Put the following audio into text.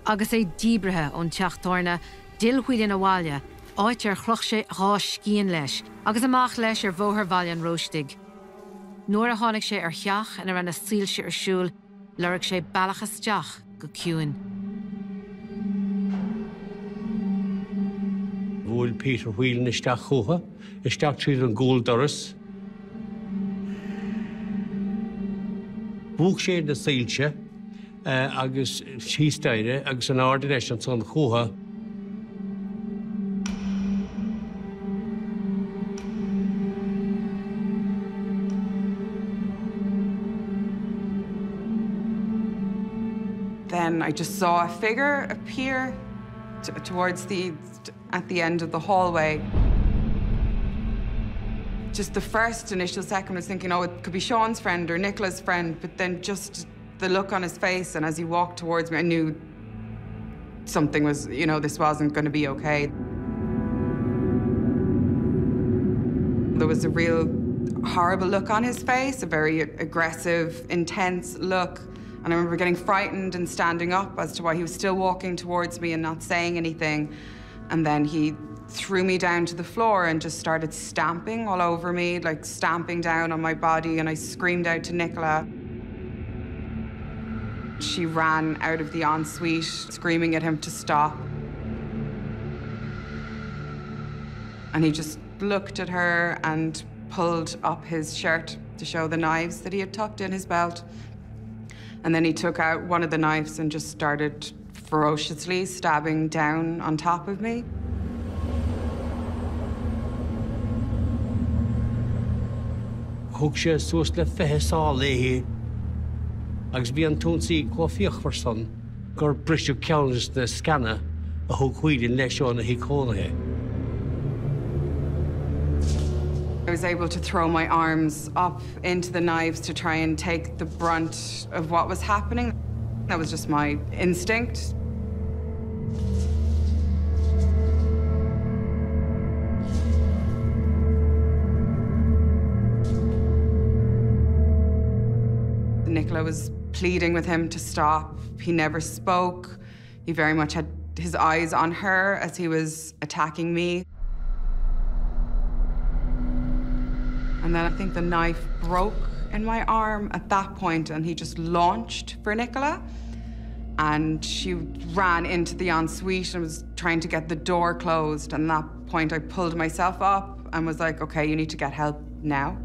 agus é díbrethe ón teachtarna dilhuiid in bháile, áit chloch sé rás cían leis, agus amach leis bhóthar bhaile an róistig. Nuair a tháinig sé cheach ina ranna síl sé siúl, lorg sé bailachas teach go ciúin. Bhfuil Peter Whelan isteach chutha, isteach tríd an gúil doras. Bhuaigh sé na sílte, agus sísteire, agus an áda leis an son chutha. Then I just saw a figure appear towards at the end of the hallway. Just the first initial second was thinking, oh, it could be Sean's friend or Nichola's friend, but then just the look on his face, and as he walked towards me, I knew something was, this wasn't going to be okay. There was a real horrible look on his face, a very aggressive, intense look. And I remember getting frightened and standing up as to why he was still walking towards me and not saying anything. And then he threw me down to the floor and just started stamping all over me, like stamping down on my body, and I screamed out to Nichola. She ran out of the ensuite, screaming at him to stop. And he just looked at her and pulled up his shirt to show the knives that he had tucked in his belt. And then he took out one of the knives and just started ferociously stabbing down on top of me. Thug sé suas le fithe sáil é, agus bhí an tónsaí có fíochmhar son, gur brisiú ceannas na scanna a thug chuideann leis seán na hícónathe. I was able to throw my arms up into the knives to try and take the brunt of what was happening. That was just my instinct. Nichola was pleading with him to stop. He never spoke. He very much had his eyes on her as he was attacking me. And then I think the knife broke in my arm at that point, and he just launched for Nichola. And she ran into the ensuite and was trying to get the door closed. And at that point, I pulled myself up and was like, okay, you need to get help now.